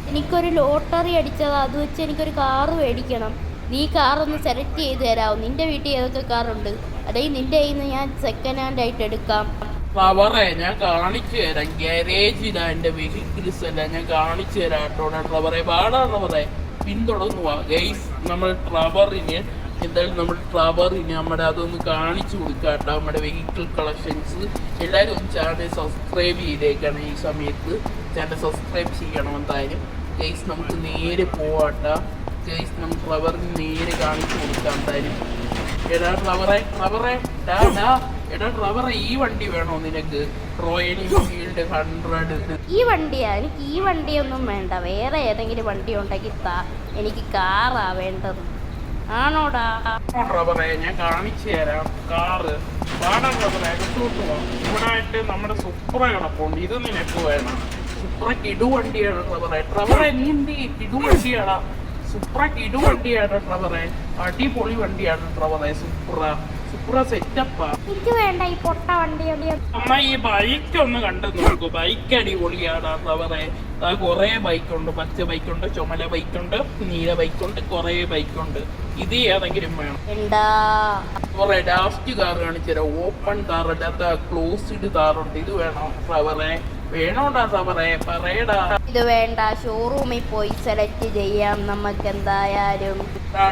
എനിക്കൊരു ലോട്ടറി അടിച്ചതാ, അത് വെച്ച് എനിക്കൊരു കാറ് മേടിക്കണം. നീ കാറൊന്ന് സെലക്ട് ചെയ്ത് തരാമോ? നിന്റെ വീട്ടിൽ ഏതൊക്കെ കാറുണ്ട്? അല്ലെങ്കിൽ നിന്റെ കയ്യിൽ നിന്ന് ഞാൻ സെക്കൻഡ് ഹാൻഡ് ആയിട്ട് എടുക്കാം. ഫ്ലവറെ ഞാൻ കാണിച്ചു തരാം. ഗാരേജിലാ എന്റെ വെഹിക്കിൾസ് എല്ലാം ഞാൻ കാണിച്ചു തരാം കേട്ടോ. ഫ്ലവറെ പാടാ പിന്തുടർന്നുവാ ഗൈസ്. നമ്മൾ ഫ്ലവറിന് എന്തായാലും നമ്മുടെ അതൊന്ന് കാണിച്ചു കൊടുക്കാം കേട്ടോ. നമ്മുടെ വെഹിക്കിൾ കളക്ഷൻസ് എല്ലാവരും ഒന്ന് ചാനൽ സബ്സ്ക്രൈബ് ചെയ്തേക്കണം. ഈ സമയത്ത് ചാനൽ സബ്സ്ക്രൈബ് ചെയ്യണം എന്തായാലും ഗൈസ്. നമുക്ക് നേരെ പോവാട്ടാ ഗൈസ്. നമുക്ക് ഫ്ലവറിന് നേരെ കാണിച്ചു കൊടുക്കാം എന്തായാലും. എടാ ഫ്ലവറെ ഈ വണ്ടി വേണോ നിനക്ക്? Royal Enfield 100. ഈ വണ്ടിയാ? എനിക്ക് ഈ വണ്ടിയൊന്നും വേണ്ട, വേറെ ഏതെങ്കിലും വണ്ടി ഉണ്ടെങ്കിൽ താ. എനിക്ക് കാറാ വേണ്ടത്. ആണോടാ? ഫ്ലവറെ ഞാൻ കാണിച്ചു തരാം കാറ്. പാടാ ഫ്ലവറെ, ഇവിടെ ആയിട്ട് നമ്മുടെ സുപ്ര കിടപ്പുണ്ട്. ഇത് നിനക്ക് വേണം. സുപ്ര കിടുവണ്ടിയാണ് ഫ്ലവറെ. നീ എന്ത് കിടുവണ്ടിയാടാ? സുപ്ര കിടുവണ്ടിയാണ് ഫ്ലവറെ. അടിപൊളി വണ്ടിയാണ് ഫ്ലവറെ. സുപ്ര സെറ്റപ്പാ. എനിക്ക് വേണ്ട ഈ പൊട്ട വണ്ടി. അമ്മ ഈ ബൈക്ക് ഒന്ന് കണ്ടു നോക്കൂ. ബൈക്ക് അടിപൊളിയാണ് ഫ്ലവറെ. കൊറേ ബൈക്കുണ്ട്. പച്ച ബൈക്കുണ്ട്, ചുമല ബൈക്കുണ്ട്, നീല ബൈക്കുണ്ട്, കൊറേ ബൈക്കുണ്ട്. ഇത് ഏതെങ്കിലും വേണം? കുറെ ലാസ്റ്റ് കാർ കാണിച്ചുതരാം. ഓപ്പൺ കാർ അല്ലാത്ത ക്ലോസ്ഡ് കാറുണ്ട്. ഇത് വേണോ ഫ്ലവറെ? വേണോടാ ഫ്ലവറെ, പറയടാ. ഇത് വേണ്ട, ഷോറൂമിൽ പോയി സെലക്ട് ചെയ്യാം നമുക്ക് എന്തായാലും.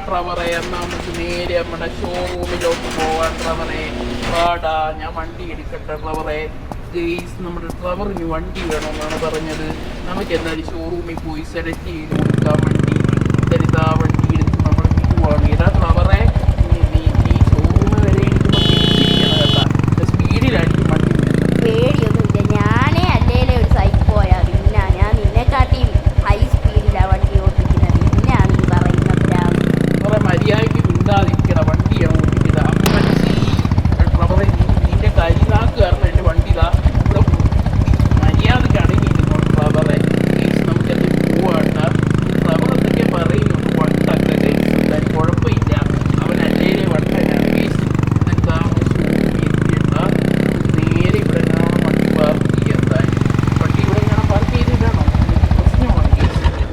ഫ്ലവറെ എന്നാ നമുക്ക് നേരെ നമ്മുടെ ഷോറൂമിലോട്ട് പോവാൻ ഫ്ലവറെ. പാടാ ഞാൻ വണ്ടി എടുക്കട്ടെ ഫ്ലവറെ. നമ്മുടെ ഫ്ലവറിന് വണ്ടി വേണമെന്നാണ് പറഞ്ഞത്. നമുക്ക് എന്തായാലും ഷോറൂമിൽ പോയി സെലക്ട് ചെയ്ത് കൊടുക്കാം വണ്ടി. എന്തായാലും ആ വണ്ടി എടുത്ത് നമ്മൾ പോവാണ്. ഇതാ ഫ്ലവറെ, നീ ഷോറൂമിൽ വരെ ഇരിക്കുമ്പോൾ കേട്ടാ. സ്പീഡിലായിരിക്കും വണ്ടി. പേടിയൊന്നുമില്ല, ഞാനേ അല്ലേലെ ഒരു സൈക്കോയാ. പിന്നെ ഞാൻ നിന്നെക്കാട്ടിയും ഹൈ സ്പീഡിലാ വണ്ടി ഓടിക്കുന്നത്. പിന്നെ നീ പറയുന്നത് മര്യാദയ്ക്ക് മിണ്ടാതിരിക്കണ വണ്ടിയാണ് ഓടിക്കുന്നത്. ഫ്ലവറെ നിന്റെ കരിനാക്ക് കാരണം എന്റെ വണ്ടി ഇതാ ഇവിടെ മര്യാദയ്ക്ക് അടങ്ങിയിരുന്നു ഫ്ലവറെ. നമുക്ക് അത് പോവാണ്ട. ഫ്ലവർ എന്തൊക്കെ പറയുന്നുണ്ട്. വണ്ടൊക്കെ എന്തായാലും കുഴപ്പമില്ല. അവൻ അല്ലേലെ വണ്ടനാണ്. എന്താ എത്തിയിട്ടാ നേരെ ഇവിടെ കാണാൻ വണ്ടി പാർക്ക് ചെയ്യാൻ. വണ്ടി ഇവിടെ ഞാൻ പാർക്ക് ചെയ്തിട്ടാണോ? പ്രശ്നമാണ്.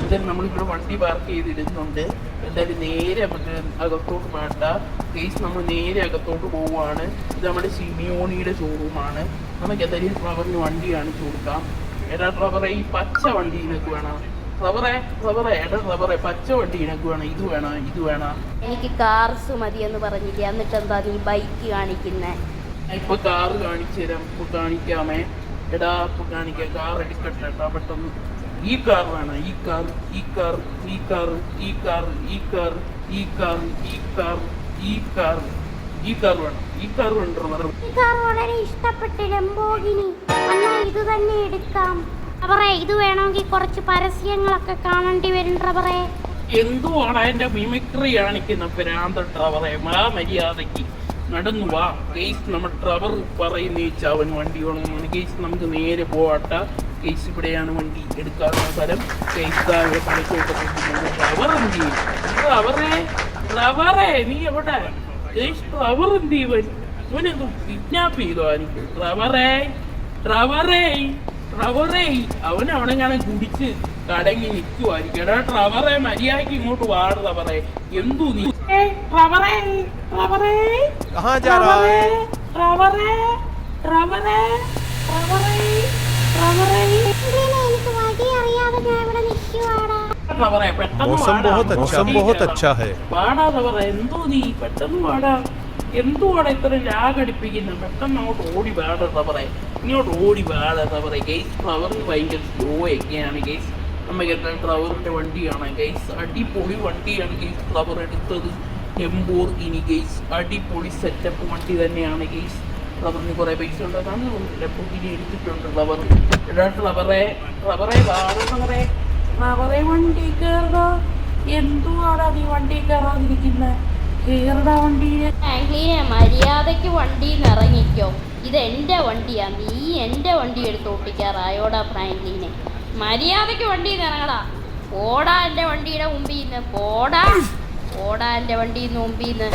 എന്തായാലും നമ്മളിവിടെ വണ്ടി പാർക്ക് ചെയ്തിടുന്നുണ്ട്. എന്തായാലും നേരെ നമുക്ക് അകത്തോട്ട് വേണ്ട കേസ്. നമ്മൾ നേരെ അകത്തോട്ട് പോവുകയാണ്. ഇത് നമ്മുടെ സിമിയോണിയുടെ ഷോറൂമാണ്. നമുക്ക് എന്തായാലും ഫ്ലവറിന് വണ്ടി കാണിച്ചു കൊടുക്കാം. എടാ ഫ്ലവറെ, ഈ പച്ച വണ്ടി നിനക്ക് വേണം ഫ്ലവറെ. എടാ ഫ്ലവറെ, പച്ച വണ്ടി നിനക്ക് വേണം. ഇത് വേണം. എനിക്ക് കാർസ് മതിയെന്ന് പറഞ്ഞില്ല. എന്നിട്ട് എന്താ നീ ബൈക്ക് കാണിക്കുന്നേ? ഇപ്പൊ കാറ് കാണിച്ചു തരാം. ഇപ്പൊ കാണിക്കാമേ. എടാ ഇപ്പൊ കാണിക്കാം. കാർ എടുക്കട്ടെ കേട്ടാ പെട്ടെന്ന്. ഈ കാർ വേണം. ഈ കാർ വേണം. ഈ കാർ വളരെ ഇഷ്ടപ്പെട്ടു ലംബോർഗിനി. എന്നാ ഇത് തന്നെ എടുക്കാം. റബ്ബറേ, ഇത് വേണമെങ്കിൽ കുറച്ച് പരസ്യങ്ങളൊക്കെ കാണേണ്ടി വരും റബ്ബറേ. എന്തുവാണ് എന്റെ മിമിക്രി കാണിക്കുന്ന ഭ്രാന്തൻ റബ്ബറേ? മര്യാദയ്ക്ക് നടന്നു വാ കേസ്. നമ്മൾ റബ്ബർ പറയുന്ന അവൻ വണ്ടി വേണമെന്നാണ് കേസ്. നമുക്ക് നേരെ പോവാട്ട കേസ്. ഇവിടെയാണ് വണ്ടി എടുക്കാനുള്ള സ്ഥലം കേസ്. ഫ്ലവറെ നീ എവിടെ? ഫ്ലവർ എന്ത് ഇവനെന്തോ കിഡ്നാപ്പ് ചെയ്തോ എനിക്ക്? ഫ്ലവറെ അവനവിടെ ഞാൻ കുടിച്ച് കടങ്ങി നിൽക്കുവായിരിക്കും. എടാ ഫ്ലവറെ, മര്യാദയ്ക്ക് ഇങ്ങോട്ട് വാട് ഫ്ലവറെ. എന്തു നീ എന്തുവാടാ ഇത്ര ലാഗടിപ്പിക്കുന്നത്? പെട്ടെന്ന് അങ്ങോട്ട് ഓടി വേട ഫ്ലവറെ. ഇങ്ങോട്ട് ഓടി വേട ഫ്ലവറെ. ഗൈസ് ഫ്ലവറിന് ഭയങ്കര സ്ലോ ഒക്കെയാണ് ഗൈസ്. നമുക്ക് എന്തായാലും ഫ്ലവറിന്റെ വണ്ടി കാണാം ഗൈസ്. അടിപൊളി വണ്ടിയാണ് ഗൈസ് ഫ്ലവർ എടുത്തത്. Lamborghini guys. അടിപൊളി സെറ്റപ്പ് വണ്ടി തന്നെയാണ് ഗൈസ്. ഫ്ലവറിന് കുറെ പൈസ ഉണ്ടാക്കാണ് ലംബോർഗിനി എടുത്തിട്ടുണ്ട് ഫ്ലവർ. ഫ്ലവറെ വണ്ടി കയറുക. എന്തുവാടാ നീ വണ്ടി കയറാതിരിക്കുന്നത്? കേരള വണ്ടിയെ മര്യാദക്ക് വണ്ടിന്ന് ഇറങ്ങിക്കോ. ഇത് എന്റെ വണ്ടിയാ. നീ എന്റെ വണ്ടി എടുത്ത് ഓട്ടിക്കാറായോടാ ഫ്രാങ്ക്ലിനെ? മര്യാദക്ക് വണ്ടിന്ന് ഇറങ്ങടാ. പോടാ എന്റെ വണ്ടിയുടെ മുമ്പിന്ന്. പോടാ എന്റെ വണ്ടിന്ന് മുമ്പിന്ന്.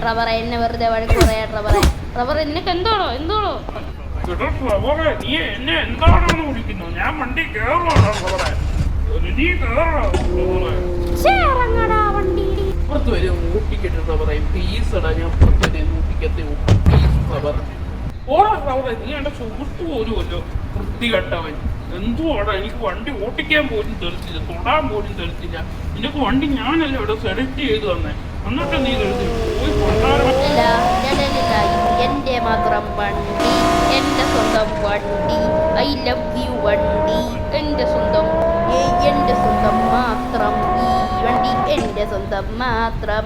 ട്രവറെ, എന്നെ വെറുതെ വഴക്ക് പറയാ ട്രവറെ. നിനക്ക് എന്തോളോ? എടാ ഫ്ലവറെ, നീ എന്നെ എന്താണെന്ന് വിളിക്കുന്നു? ഞാൻ വണ്ടി കേറുവാണോ ഫ്ലവറെ? നീ കേറാ ഫ്ലവറെ. ഇറങ്ങടാ വണ്ടിയിൽ. പുറത്ത് വരെ ഊട്ടിക്കിട്ട് ഫ്ലവറെ, പ്ലീസ് എടാ, ഞാൻ പുറത്ത് വരെ ഊട്ടിക്കത്തെ ഫ്ലവർ. ഓടാ ഫ്ലവറെ, നീ എന്റെ സുഹൃത്ത് പോലുമല്ലോ വൃത്തികെട്ടവൻ. എന്തുവാടാ, എനിക്ക് വണ്ടി ഓട്ടിക്കാൻ പോലും തെളിച്ചില്ല, തൊടാൻ പോലും തെളിച്ചില്ല. നിനക്ക് വണ്ടി ഞാനല്ല ഇവിടെ സെലക്ട് ചെയ്ത് തന്നെ, എന്നിട്ട് നീ തെളിച്ചു പോയി കൊണ്ടാടാ. എന്റെ മാത്രം വണ്ടി, എന്റെ സ്വന്തം വണ്ടി. ഐ ലവ് യു വണ്ടി, എന്റെ സ്വന്തം, എന്റെ സ്വന്തം മാത്രം. ഈ വണ്ടി എന്റെ സ്വന്തം മാത്രം.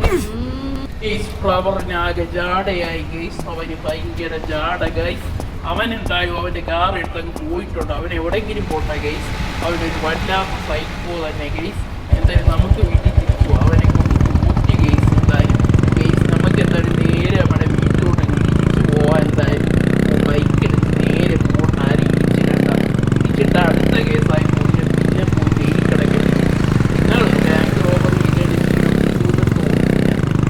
ഫ്ലവറിനാകെ ജാടയായി ഗൈസ്, അവന് ഭയങ്കര ജാട ഗൈസ്. അവൻ എന്തായോ അവന്റെ കാർ എടുത്തങ്ങ് പോയിട്ടുണ്ട്. അവൻ എവിടെയെങ്കിലും പോട്ടെ ഗൈസ്, അവനൊരു വല്ലാത്ത സൈക്കോ തന്നെ ഗൈസ്. എന്തായാലും നമുക്ക് വീട്ടിൽ തിരിച്ചു അവനെ കൊണ്ട് ഊറ്റി ഗൈസ്. എന്തായാലും ഗൈസ് നമുക്ക് എന്തായാലും നേരെ നമ്മുടെ വീട്ടിലോട്ട് തിരിച്ചു പോവാൻ. എന്തായാലും ബൈക്കെടുത്ത് നേരെ പോകണ്ട, ആരും ഇടിച്ചിട്ട് അടുത്ത കേസായി പോയി പിന്നെ പോയി ജയിലിൽ കിടക്കുന്നു. നിങ്ങൾ ബാങ്ക് റോബറി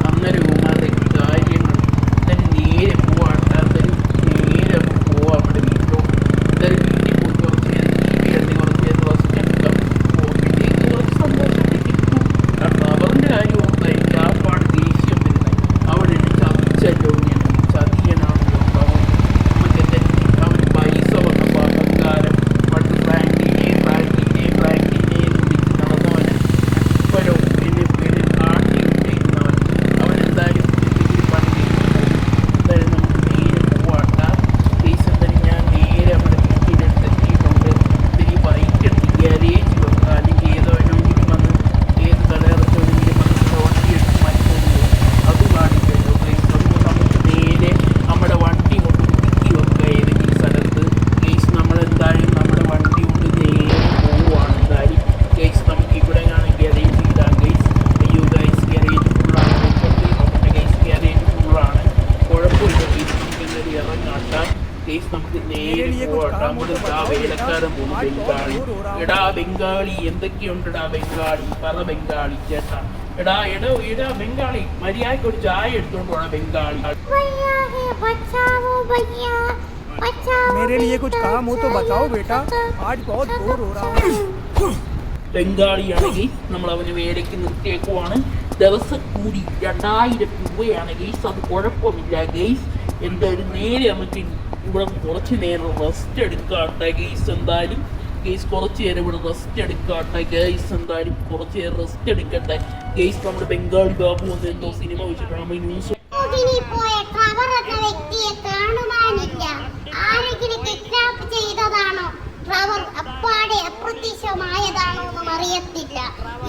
അന്നേരം ഉമാരുടെ കാര്യങ്ങൾ എന്തായാലും നേരെ പോവാണ്. എന്തായാലും നേരെ പോവാം നമ്മുടെ വീട്ടിലോട്ട്. എന്തായാലും വീട്ടിൽ പോയി കുറച്ച് നേരം ടി വി കണ്ട് കുറച്ച് നേരം റെസ്റ്റ് എടുക്കാം. പോയിട്ട് കുറച്ച് സന്തോഷത്തിൽ കിട്ടും. അവരുടെ കാര്യം ഓർത്താൽ എനിക്ക് ആ പാട് ദേഷ്യം വരുന്നത്. അവിടെ ചതിച്ചല്ലോ, ഞാൻ ചതിയനാണല്ലോ അവൻ. നമുക്ക് എന്തായാലും അവൻ പൈസ വന്നപ്പോൾ അഹങ്കാരം പണ്ട് ഫ്രാങ്കിനെ എന്ന് വിളിച്ച് നടന്നവന് ഇപ്പോഴും എന്നെ കാട്ടി വിട്ടേക്കുന്നവൻ. അവൻ എന്തായാലും എന്തെങ്കിലും പണി എന്തായാലും നമുക്ക് നേരെ പോവാട്ട കേസ്. എന്തായാലും ഞാൻ നേരെ നമ്മുടെ വീട്ടിലെടുത്ത് എത്തിയിട്ടുണ്ട്. എന്തെങ്കിലും ബൈക്ക് എടുത്ത് ഗ്യാരേജ് വെക്കുക, അല്ലെങ്കിൽ ഏതോനെങ്കിലും വന്ന് ഏത് കടയിറച്ചോനെങ്കിലും വന്ന് വണ്ടി എടുത്ത് മാറ്റുമല്ലോ, അത് കാണിക്കല്ലോ കേസ്. അപ്പോൾ നമുക്ക് നേരെ നമ്മുടെ വണ്ടി കൊണ്ട് ഒതുക്കി വെക്കുക ഏതെങ്കിലും സ്ഥലത്ത് കേസ്. നമ്മളെന്തായാലും നമ്മുടെ വണ്ടി കൊണ്ട് നേരെ പോവുകയാണ്. എന്തായാലും കേസ് നമുക്ക് ഇവിടെ ആണ് ഗ്യാരേജ് ഇടാം കേസ്. അയ്യോ ഗൈസ്, ഗ്യാരേജ് ഫുള്ളാണ്. നമ്മുടെ കേസ് ഗ്യാരേജ് ഫുള്ളാണ്. കുഴപ്പമില്ല കേസ്, നമുക്ക് എന്തായാലും ഇറങ്ങാട്ടാം കേസ്. നമുക്ക് നേരെ പോവാട്ടാ. നമ്മുടെ ആ വേലക്കാരൻ പോകുന്നു ബംഗാളി. എടാ ബംഗാളി, എന്തൊക്കെയുണ്ടെടാ ബംഗാളി, പറ ബംഗാളി ചേട്ടാ. എടാ ബംഗാളി, മര്യാദയ്ക്ക് ഒരു ചായ എടുത്തോണ്ട് പോണ ബംഗാളി. मेरे लिए कुछ काम हो तो बताओ बेटा, आज बहुत बोर हो रहा हूँ। ബംഗാളിയാണെങ്കിൽ നമ്മൾ അവന് വേലയ്ക്ക് നിർത്തിയേക്കുവാണ്. ദിവസക്കൂലി 2000 രൂപയാണ് ഗെയ്സ്. അത് കുഴപ്പമില്ല ഗെയ്സ്. എന്തായാലും നേരെ നമുക്ക് ഇവിടെ കുറച്ച് നേരം റെസ്റ്റ് എടുക്കാട്ടെ ഗെയ്സ്. എന്തായാലും ഗെയ്സ് കുറച്ച് നേരം ഇവിടെ റെസ്റ്റ് എടുക്കാട്ടെ ഗെയ്സ്. എന്തായാലും കുറച്ച് നേരം റെസ്റ്റ് എടുക്കട്ടെ ഗെയ്സ്. നമ്മുടെ ബംഗാളി ബാബു വന്ന് എന്തോ സിനിമ വെച്ചിട്ടാണ് നമ്മൾ ന്യൂസ് അറിയത്തില്ല.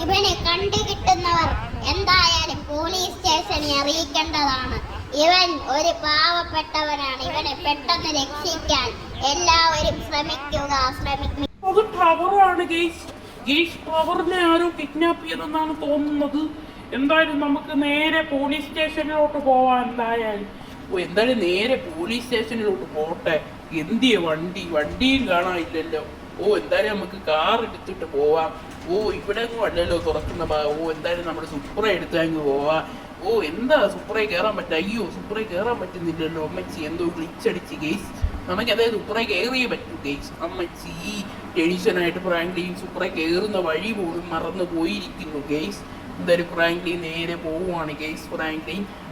ഇവനെ കണ്ടുകിട്ടുന്നവർ എന്തായാലും പോലീസ് സ്റ്റേഷനിൽ അറിയിക്കേണ്ടതാണ്. ഇവൻ ഒരു പാവപ്പെട്ടവനാണ്. ഇവനെ പെട്ടെന്ന് രക്ഷിക്കാൻ എല്ലാവരും ശ്രമിക്കുക. അത് ഫ്ലവറാണ് ഗെയ്സ്. ഫ്ലവറിനെ ആരോ കിഡ്നാപ്പ് ചെയ്തെന്നാണ് തോന്നുന്നത്. എന്തായാലും നമുക്ക് നേരെ പോലീസ് സ്റ്റേഷനിലോട്ട് പോവാൻ. എന്തായാലും നേരെ പോലീസ് സ്റ്റേഷനിലോട്ട് പോട്ടെ. എന്തിയ വണ്ടിയും കാണാനില്ലല്ലോ. എന്തായാലും നമുക്ക് കാർ എടുത്തിട്ട് പോവാം. ഇവിടെ അങ്ങ് അല്ലല്ലോ തുറക്കുന്ന ഭാഗം. എന്തായാലും നമ്മുടെ സുപ്ര എടുത്ത് അങ്ങ് പോവാം. എന്താ സുപ്രയെ കയറാൻ പറ്റുക? അയ്യോ സുപ്രയെ കയറാൻ പറ്റുന്നില്ലല്ലോ. അമ്മച്ചി എന്തോ ഗ്ലിച്ചടിച്ച് ഗെയ്സ്. നമുക്ക് അതായത് സുപ്രയെ കയറിയേ പറ്റൂ ഗെയ്സ്. അമ്മച്ചി ടെൻഷനായിട്ട് ഫ്രാങ്ക്ലിൻ സുപ്രയെ കയറുന്ന വഴി പോലും മറന്നു പോയിരിക്കുന്നു ഗെയ്സ്. എന്തായാലും ഫ്രാങ്ക്ലിൻ നേരെ പോവുകയാണ് ഗെയ്സ്.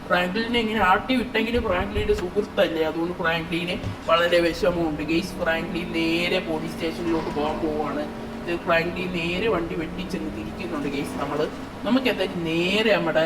ഫ്രാങ്ക്ലിനെ ഇങ്ങനെ ആട്ടി വിട്ടെങ്കിൽ ഫ്രാങ്ക്ലിൻ്റെ സുഹൃത്തല്ലേ, അതുകൊണ്ട് ഫ്രാങ്ക്ലിന് വളരെ വിഷമമുണ്ട് ഗെയ്സ്. ഫ്രാങ്ക്ലിൻ നേരെ പോലീസ് സ്റ്റേഷനിലോട്ട് പോകാൻ പോവുകയാണ്. ഫ്രാങ്ക്ലിൻ നേരെ വണ്ടി വെട്ടിച്ചെന്ന് തിരിക്കുന്നുണ്ട് ഗെയ്സ്. നമുക്ക് എന്തായാലും നേരെ നമ്മുടെ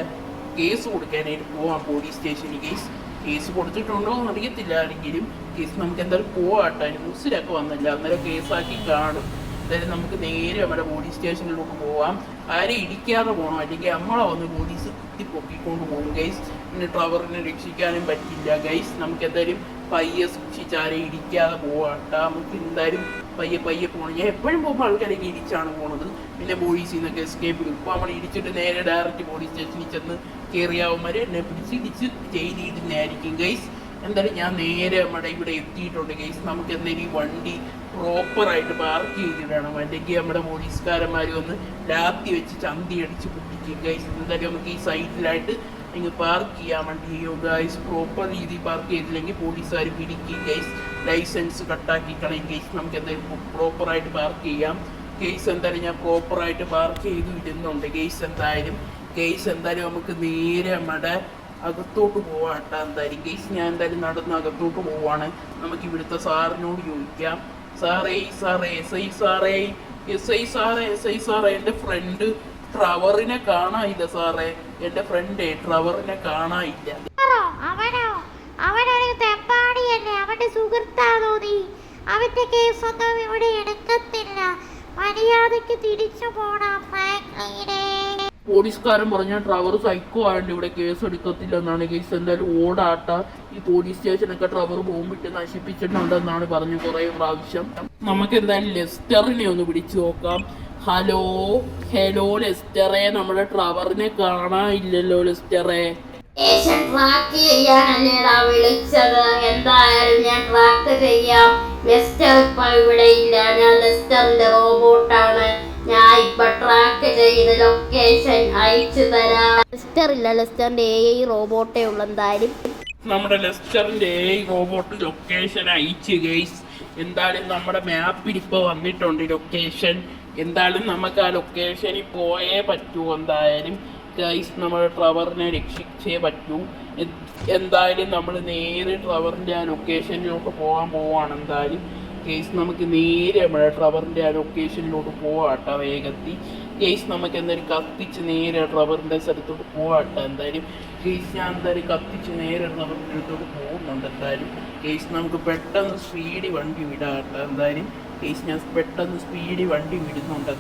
കേസ് കൊടുക്കാനായിട്ട് പോവാം പോലീസ് സ്റ്റേഷനിൽ ഗെയ്സ്. കേസ് കൊടുത്തിട്ടുണ്ടോ എന്ന് അറിയത്തില്ല. ആരെങ്കിലും കേസ് നമുക്ക് എന്തായാലും പോവാട്ടെ. ന്യൂസിലൊക്കെ വന്നില്ല, അന്നേരം കേസാക്കി കാണും. എന്തായാലും നമുക്ക് നേരെ നമ്മുടെ പോലീസ് സ്റ്റേഷനിലോട്ട് പോവാം. ആരെ ഇടിക്കാതെ പോകണം, അല്ലെങ്കിൽ നമ്മളെ വന്ന് പോലീസ് പൊക്കിക്കൊണ്ട് പോകും ഗൈസ്. പിന്നെ ഡ്രൈവറിനെ രക്ഷിക്കാനും പറ്റില്ല ഗൈസ്. നമുക്ക് എന്തായാലും പയ്യെ സൂക്ഷിച്ച് ആരെ ഇടിക്കാതെ പോവാട്ട. നമുക്ക് എന്തായാലും പയ്യെ പോകണം. ഞാൻ എപ്പോഴും പോകുമ്പോൾ ആൾക്കാരൊക്കെ ഇടിച്ചാണ് പോണത്. പിന്നെ പോലീസിൽ നിന്നൊക്കെ എസ്കേപ്പ് ചെയ്യും. ഇപ്പോൾ നമ്മൾ ഇടിച്ചിട്ട് നേരെ ഡയറക്റ്റ് പോലീസ് സ്റ്റേഷനിൽ ചെന്ന് കയറിയാവുന്നവരെ എന്നെ ഇടിച്ച് ചെയ്തിടുന്നതായിരിക്കും ഗൈസ്. എന്തായാലും ഞാൻ നേരെ നമ്മുടെ ഇവിടെ എത്തിയിട്ടുണ്ട് ഗൈസ്. നമുക്ക് എന്തായാലും ഈ വണ്ടി പ്രോപ്പറായിട്ട് പാർക്ക് ചെയ്തിടണം, അല്ലെങ്കിൽ നമ്മുടെ പോലീസുകാരന്മാർ വന്ന് ലാത്തി വെച്ച് ചന്തി അടിച്ച് പൊട്ടിക്കും ഗൈസ്. എന്തായാലും നമുക്ക് ഈ സൈഡിലായിട്ട് നിങ്ങൾ പാർക്ക് ചെയ്യാൻ വണ്ടി ഗൈസ്. പ്രോപ്പർ രീതിയിൽ പാർക്ക് ചെയ്തില്ലെങ്കിൽ പോലീസുകാർ പിടിക്കും ഗൈസ്, ലൈസൻസ് കട്ടാക്കി കളയും ഗൈസ്. നമുക്ക് എന്തായാലും പ്രോപ്പറായിട്ട് പാർക്ക് ചെയ്യാം ഗൈസ്. എന്തായാലും ഞാൻ പ്രോപ്പറായിട്ട് പാർക്ക് ചെയ്ത് ഇടുന്നുണ്ട് ഗൈസ്. എന്തായാലും നമുക്ക് നേരെ നമ്മുടെ അകത്തോട്ട് പോവാട്ടോ. എന്തായാലും ഗൈസ് ഞാൻ എന്തായാലും നടന്ന് അകത്തോട്ട് പോവാണ്. നമുക്ക് ഇവിടുത്തെ സാറിനോട് ചോദിക്കാം. സാറേ എൻ്റെ ഫ്രണ്ട് ട്രവറിനെ കാണാനില്ല സാറേ. എൻ്റെ ഫ്രണ്ട് ട്രവറിനെ കാണാനില്ല. അവനൊരു തെമ്പാടിയല്ലേ, അവന്റെ സുഹൃത്താണോ നീ? അവന്റെ കേസൊന്നും ഇവിടെ എടുക്കത്തില്ല. മര്യാദക്ക് തിരിച്ചു പോണം ഫ്രാങ്ക്ലിനെ. പോലീസുകാരൻ പറഞ്ഞ ട്രവർ സൈക്കോ ആയതുകൊണ്ട് ഇവിടെ കേസ് എടുക്കത്തില്ലെന്നാണ് കേസ്. എന്തായാലും ഓടാട്ട ഈ പോലീസ് സ്റ്റേഷനൊക്കെ ട്രവർ ബോംബിട്ട് നശിപ്പിച്ചിട്ടുണ്ടെന്നാണ് പറഞ്ഞു കുറേ പ്രാവശ്യം. നമുക്ക് എന്തായാലും ലെസ്റ്ററിനെ ഒന്ന് പിടിച്ചു നോക്കാം. ഹലോ ലെസ്റ്ററെ, നമ്മുടെ ട്രവറിനെ കാണാനില്ലല്ലോ ലെസ്റ്ററെ. ട്രാക്ക് ചെയ്യാനല്ലേടാ വിളിച്ചത്. എന്തായാലും ഞാൻ ട്രാക്ക് ചെയ്യാം. ലെസ്റ്റർ ഇപ്പൊ ഇവിടെ ഇല്ല. ഞാൻ ലെസ്റ്ററിന്റെ റോബോട്ടാണ്. ഞാൻ ഇപ്പൊ ട്രാക്ക് ചെയ്ത് ലൊക്കേഷൻ അയച്ചു തരാം. ലെസ്റ്റർ ഇല്ല, ലെസ്റ്ററിന്റെ AI റോബോട്ടേ ഉള്ളു. എന്തായാലും നമ്മുടെ ലെസ്റ്ററിന്റെ AI റോബോട്ട് ലൊക്കേഷൻ അയച്ചു ഗൈസ്. എന്തായാലും നമ്മുടെ മാപ്പിൽ ഇപ്പൊ വന്നിട്ടുണ്ട് ലൊക്കേഷൻ. എന്തായാലും നമുക്ക് ആ ലൊക്കേഷനിൽ പോയേ പറ്റൂ. എന്തായാലും ഗൈസ് നമ്മുടെ ട്രവറിനെ രക്ഷിച്ചേ പറ്റൂ. എന്തായാലും നമ്മൾ നേരെ ട്രവറിൻ്റെ ആ ലൊക്കേഷനിലോട്ട് പോകാൻ പോവാണ്. എന്തായാലും ഗൈസ് നമുക്ക് നേരെ നമ്മുടെ ട്രവറിൻ്റെ ആ ലൊക്കേഷനിലോട്ട് പോവാട്ടോ വേഗത്തിൽ. ഗൈസ് നമുക്ക് എന്തായാലും കത്തിച്ച് നേരെ ട്രവറിൻ്റെ സ്ഥലത്തോട്ട് പോവാട്ടോ. എന്തായാലും ഗൈസ് ഞാൻ എന്തായാലും കത്തിച്ച് നേരെ ട്രവറിൻ്റെ അടുത്തോട്ട് പോകുന്നുണ്ട്. എന്തായാലും ഗൈസ് നമുക്ക് പെട്ടെന്ന് സ്പീഡിൽ വണ്ടി വിടാട്ടോ. എന്തായാലും ഗൈസ് ഞാൻ പെട്ടെന്ന് സ്പീഡിൽ വണ്ടി വിടുന്നുണ്ട്.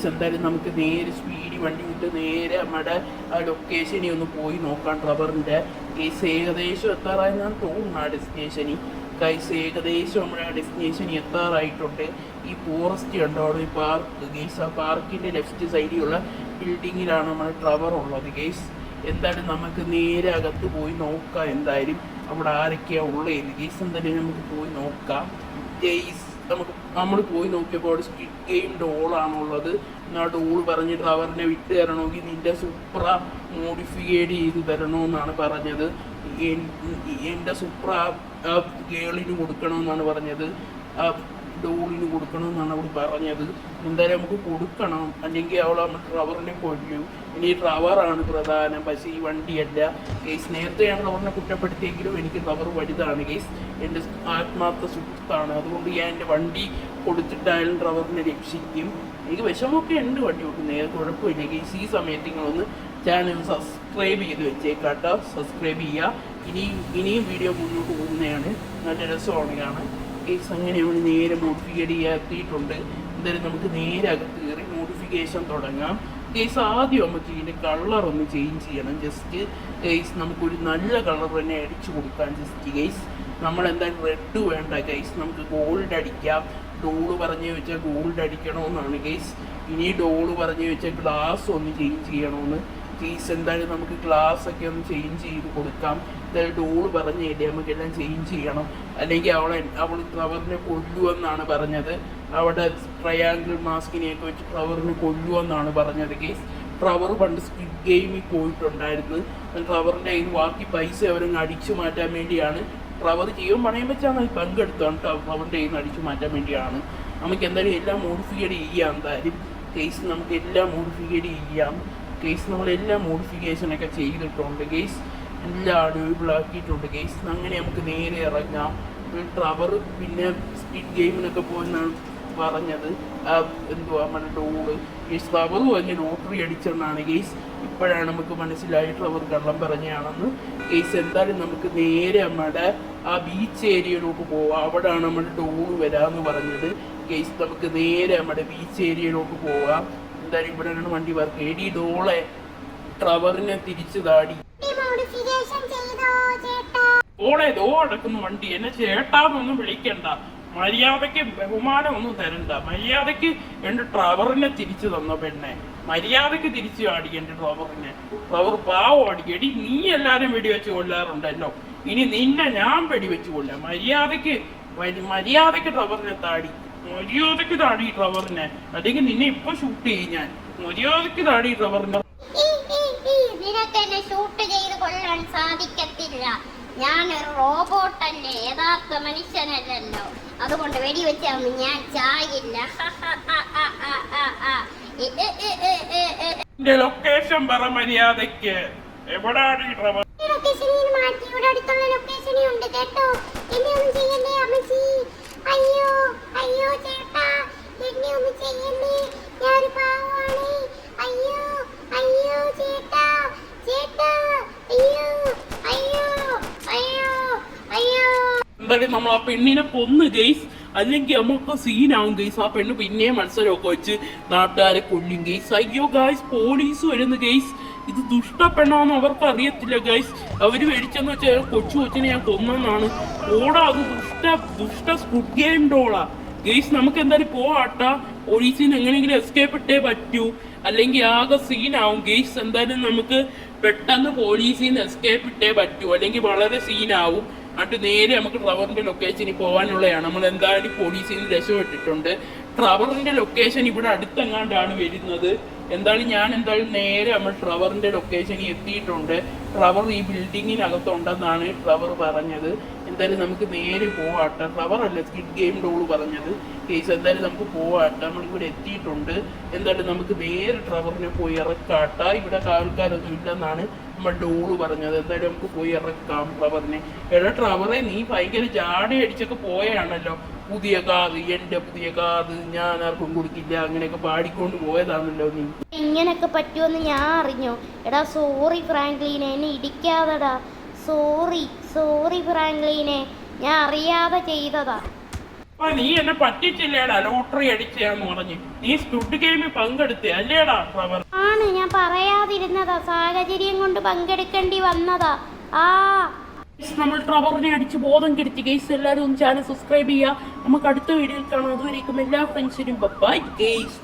എന്തായാലും നമുക്ക് നേരെ സ്പീഡിൽ വണ്ടി വിട്ട് നേരെ നമ്മുടെ ആ ലൊക്കേഷനിൽ ഒന്ന് പോയി നോക്കാം. ട്രവറിൻ്റെ കേസ് ഏകദേശം എത്താറായെന്നാണ് തോന്നുന്നു. ആ ഡെസ്റ്റിനേഷനിൽ ഏകദേശം നമ്മുടെ ആ ഡെസ്റ്റിനേഷനിൽ എത്താറായിട്ടുണ്ട്. ഈ ഫോറസ്റ്റ് കണ്ടോ അവിടെ ഈ പാർക്ക് ഗേസ്. ആ പാർക്കിൻ്റെ ലെഫ്റ്റ് സൈഡിലുള്ള ബിൽഡിങ്ങിലാണ് നമ്മുടെ ട്രവർ ഉള്ളത് ഗേസ്. എന്തായാലും നമുക്ക് നേരെ അകത്ത് പോയി നോക്കാം. എന്തായാലും അവിടെ ആരൊക്കെയാണ് ഉള്ളത് ഗേസ്. എന്തായാലും നമുക്ക് പോയി നോക്കാം ഗേസ്. നമ്മൾ പോയി നോക്കിയപ്പോൾ അവിടെ സ്കിഡ് ഗെയിം ഡോളാണുള്ളത്. ആ ഡോൾ പറഞ്ഞ് ട്രവറിനെ വിട്ട് തരണമെങ്കിൽ നിൻ്റെ സുപ്ര മോഡിഫൈഡ് ചെയ്ത് തരണമെന്നാണ് പറഞ്ഞത്. എൻ്റെ സുപ്ര ആ ഗേളിന് കൊടുക്കണമെന്നാണ് പറഞ്ഞത്. ആ ഡോളിന് കൊടുക്കണമെന്നാണ് അവൾ പറഞ്ഞത്. എന്തായാലും നമുക്ക് കൊടുക്കണം, അല്ലെങ്കിൽ അവൾ നമ്മൾ ട്രവറിനെ കൊല്ലും. ഇനി ട്രവറാണ് പ്രധാനം, പക്ഷേ ഈ വണ്ടിയല്ല കേസ്. നേരത്തെ ഞാൻ ട്രവറിനെ കുറ്റപ്പെടുത്തിയെങ്കിലും എനിക്ക് ട്രവർ വലുതാണ് കേസ്. എൻ്റെ ആത്മാർത്ഥ സുഹൃത്താണ്. അതുകൊണ്ട് ഞാൻ എൻ്റെ വണ്ടി കൊടുത്തിട്ടായാലും ട്രവറിനെ രക്ഷിക്കും. എനിക്ക് വിഷമമൊക്കെ ഉണ്ട് വണ്ടി ഓട്ടുന്നത്, കുഴപ്പമില്ല കേസ്. ഈ സമയത്ത് നിങ്ങളൊന്ന് ചാനൽ സബ്സ്ക്രൈബ് ചെയ്ത് വെച്ചേക്കാട്ടോ. സബ്സ്ക്രൈബ് ചെയ്യുക. ഇനിയും വീഡിയോ മുന്നോട്ട് പോകുന്നതാണ്. നല്ല രസമാണ് കേസ്. അങ്ങനെ നമ്മൾ നേരെ മോഡിഫിക്കേറ്റ് ചെയ്യാത്തിയിട്ടുണ്ട്. എന്തായാലും നമുക്ക് നേരെ അകത്ത് കയറി മോഡിഫിക്കേഷൻ തുടങ്ങാം കേസ്. ആദ്യം നമുക്ക് ഇതിൻ്റെ കളർ ഒന്ന് ചേഞ്ച് ചെയ്യണം ജസ്റ്റ് കേസ്. നമുക്കൊരു നല്ല കളർ തന്നെ അടിച്ചു കൊടുക്കാം ജസ്റ്റ് കേസ്. നമ്മളെന്തായാലും റെഡ് വേണ്ട കേസ്, നമുക്ക് ഗോൾഡ് അടിക്കാം. ഡോള് പറഞ്ഞു വെച്ചാൽ ഗോൾഡ് അടിക്കണമെന്നാണ് കേസ്. ഇനി ഡോള് പറഞ്ഞു വെച്ചാൽ ഗ്ലാസ് ഒന്ന് ചേഞ്ച് ചെയ്യണമെന്ന് കേസ്. എന്തായാലും നമുക്ക് ഗ്ലാസ് ഒക്കെ ഒന്ന് ചേഞ്ച് ചെയ്ത് കൊടുക്കാം. എന്തായാലും ഡോള് പറഞ്ഞില്ലേ നമുക്കെല്ലാം ചേഞ്ച് ചെയ്യണം, അല്ലെങ്കിൽ അവൾ ട്രവറിനെ കൊല്ലുമെന്നാണ് പറഞ്ഞത്. അവിടെ ട്രയാങ്കിൾ മാസ്കിനെയൊക്കെ വെച്ച് ട്രവറിനെ കൊല്ലുമെന്നാണ് പറഞ്ഞത് കേസ്. ട്രവർ പണ്ട് സ്കിഡ് ഗെയിമിൽ പോയിട്ടുണ്ടായിരുന്നു. ട്രവറിൻ്റെ കയ്യിൽ ബാക്കി പൈസ അവരങ്ങ് അടിച്ചു മാറ്റാൻ വേണ്ടിയാണ്. ട്രവർ ജീവൻ പണയം വെച്ചാണ് പങ്കെടുത്താണ്. ട്രവറിൻ്റെ കയ്യിൽ നിന്ന് അടിച്ചു മാറ്റാൻ വേണ്ടിയാണ്. നമുക്ക് എന്തായാലും എല്ലാം മോഡിഫിക്കേറ്റ് ചെയ്യാം. എന്തായാലും കേസ് നമുക്ക് എല്ലാം മോഡിഫിക്കേറ്റ് ചെയ്യാം കേസ്. നമ്മളെല്ലാം മോഡിഫിക്കേഷനൊക്കെ ചെയ്തിട്ടുണ്ട് കേസ്. എല്ലാം അടിപൊളി ആക്കിയിട്ടുണ്ട് കേസ്. അങ്ങനെ നമുക്ക് നേരെ ഇറങ്ങാം. ട്രവർ പിന്നെ സ്പീഡ് ഗെയിമിനൊക്കെ പോയെന്നാണ് പറഞ്ഞത്. എന്തുവാ നമ്മുടെ ഡോള് കേസ്. ട്രവർ പറഞ്ഞ് ലോട്ടറി അടിച്ചെന്നാണ് കേസ്. ഇപ്പോഴാണ് നമുക്ക് മനസ്സിലായി ട്രവർ കള്ളം പറഞ്ഞാണെന്ന് കേസ്. എന്തായാലും നമുക്ക് നേരെ നമ്മുടെ ആ ബീച്ച് ഏരിയയിലോട്ട് പോവാം. അവിടെയാണ് നമ്മുടെ ഡോള് വരാമെന്ന് പറഞ്ഞത് കേസ്. നമുക്ക് നേരെ നമ്മുടെ ബീച്ച് ഏരിയയിലോട്ട് പോവാം. എന്തായാലും ഇവിടെയാണ് വണ്ടി വർക്ക്. എടി ഡോളെ ട്രവറിനെ തിരിച്ചു താടി ഓളെ ദോ അടക്കുന്ന വണ്ടി. എന്നെ ചേട്ടാന്നൊന്നും വിളിക്കണ്ട, മര്യാദയ്ക്ക് ബഹുമാനമൊന്നും തരണ്ട. മര്യാദയ്ക്ക് എൻ്റെ ട്രവറിനെ തിരിച്ചു തന്ന പെണ്ണെ, മര്യാദയ്ക്ക് തിരിച്ചു ആടി എൻ്റെ ട്രവറിനെ. ട്രവർ പാവം അടിക്കും. എടി നീ എല്ലാവരും വെടിവെച്ച് കൊല്ലാറുണ്ടല്ലോ, ഇനി നിന്നെ ഞാൻ വെടിവെച്ച് കൊല്ലാം. മര്യാദയ്ക്ക് ട്രവറിനെ താടി, മര്യാദയ്ക്ക് താടി ട്രവറിനെ, അല്ലെങ്കിൽ നിന്നെ ഇപ്പൊ ഷൂട്ട് ചെയ്യും ഞാൻ. മര്യാദയ്ക്ക് താടി ട്രവറിനെ. നിനക്ക് എന്നെ ഷൂട്ട് ചെയ്ത് കൊല്ലാൻ സാധിക്കത്തില്ല. ഞാനൊരു റോബോട്ടല്ലേ, യഥാർത്ഥ മനുഷ്യനല്ലല്ലോ. അതുകൊണ്ട് വെടിവെച്ചൊന്നും ഞാൻ ചാകില്ല. ലൊക്കേഷൻ പറ മര്യാദയ്ക്ക്. എവിടാണ് ഈ ട്രവർ? ലൊക്കേഷനിൽ മാറ്റി ഇവിടെ അടുത്തുള്ള ലൊക്കേഷനിൽ ഉണ്ട് കേട്ടോ. എന്നെ ഒന്നും ചെയ്യല്ലേ അമ്മച്ചി. അയ്യോ അയ്യോ ചേട്ടാ, എന്നെ ഒന്നും ചെയ്യല്ലേ, ഞാൻ പാവാണ്. അയ്യോ അയ്യോ ചേട്ടാ ചേട്ടാ, അയ്യോ അയ്യോ അയ്യോ അയ്യോ. എന്തായാലും നമ്മൾ ആ പെണ്ണിനെ കൊന്ന് ഗെയ്സ്, അല്ലെങ്കിൽ നമുക്ക് സീനാവും ഗെയ്സ്. ആ പെണ്ണ് പിന്നെയും മത്സരമൊക്കെ വെച്ച് നാട്ടുകാരെ കൊല്ലും ഗെയ്സ്. അയ്യോ ഗായ്സ്, പോലീസ് വരുന്നു ഗെയ്സ്. ഇത് ദുഷ്ടപ്പെണ്ണാന്ന് അവർക്ക് അറിയത്തില്ല ഗൈസ്. അവര് മേടിച്ചെന്ന് വെച്ചാൽ കൊച്ചു കൊച്ചിനെ ഞാൻ കൊന്നെന്നാണ്. ഓടാ, അത് ദുഷ്ട സ്കുഡ് ഗെയിം ഡോളാ ഗെയ്സ്. നമുക്ക് എന്തായാലും പോവാട്ടാ. പോലീസിന് എങ്ങനെയെങ്കിലും എസ്കേപ്പ് ഇട്ടേ പറ്റൂ, അല്ലെങ്കിൽ ആകെ സീനാവും ഗെയ്സ്. എന്തായാലും നമുക്ക് പെട്ടെന്ന് പോലീസിൽ നിന്ന് എസ്കേപ്പ് ഇട്ടേ പറ്റൂ, അല്ലെങ്കിൽ വളരെ സീനാവും. എന്നിട്ട് നേരെ നമുക്ക് ട്രവറിന്റെ ലൊക്കേഷനിൽ പോകാനുള്ളതാണ്. നമ്മൾ എന്തായാലും പോലീസിൽ നിന്ന് രക്ഷപ്പെട്ടിട്ടുണ്ട്. ട്രവറിന്റെ ലൊക്കേഷൻ ഇവിടെ അടുത്തെങ്ങാണ്ടാണ് വരുന്നത്. എന്തായാലും ഞാൻ നേരെ നമ്മൾ ട്രവറിന്റെ ലൊക്കേഷനിൽ എത്തിയിട്ടുണ്ട്. ട്രവർ ഈ ബിൽഡിങ്ങിനകത്തുണ്ടെന്നാണ് ട്രവർ പറഞ്ഞത്. എന്തായാലും നമുക്ക് നേരെ പോവാട്ടെ. ട്രവർ അല്ല, സ്കിഡ് ഗെയിം ഡോള് പറഞ്ഞത് കേസ്. എന്തായാലും നമുക്ക് പോവാട്ടെ. നമ്മളിവിടെ എത്തിയിട്ടുണ്ട്. എന്തായാലും നമുക്ക് നേരെ ട്രവറിനെ പോയി ഇറക്കാട്ട. ഇവിടെ ആൾക്കാരൊന്നും ഇല്ലെന്നാണ് നമ്മൾ ഡോള് പറഞ്ഞത്. എന്തായാലും നമുക്ക് പോയി ഇറക്കാം ട്രവറിനെ. എടാ ട്രവറെ, നീ ഭയങ്കര ജാട അടിച്ചൊക്കെ പോയാണല്ലോ. പുതിയ കാറ്, എൻ്റെ പുതിയ കാറ്, ഞാൻ ആർക്കും കൊടുക്കില്ല, അങ്ങനെയൊക്കെ പാടിക്കൊണ്ട് പോയതാണല്ലോ നീ. ഇങ്ങനൊക്കെ പറ്റുമെന്ന് ഞാൻ അറിഞ്ഞോ? എടാ സോറി ഫ്രാങ്ക്ലീനെ, എന്നെ ഇടിക്കാതെടാ. സോറി ഫ്രാങ്ക്ലീനെ, ഞാൻ അറിയാതെ ചെയ്തതാ. അപ്പൊ നീ എന്നെ പറ്റിച്ചില്ലേടാ, ലോട്ടറി അടിച്ചാന്ന് പറഞ്ഞ്. നീ സ്കുഡ് ഗെയിമിൽ പങ്കെടുത്തേ അല്ലേടാ ട്രവർ? ആണ്, ഞാൻ പറയാതിരുന്നതാ, സാഹചര്യം കൊണ്ട് പങ്കെടുക്കേണ്ടി വന്നതാ. നമ്മൾ ട്രവറിനെ അടിച്ച് ബോധം കെടുത്തി ഗെയ്സ്. എല്ലാവരും ഒന്ന് ചാനൽ സബ്സ്ക്രൈബ് ചെയ്യുക. നമുക്ക് അടുത്ത വീഡിയോയിൽ കാണാം. അതുവരേക്കും എല്ലാ ഫ്രണ്ട്സിനും ബൈ ഗെയ്സ്.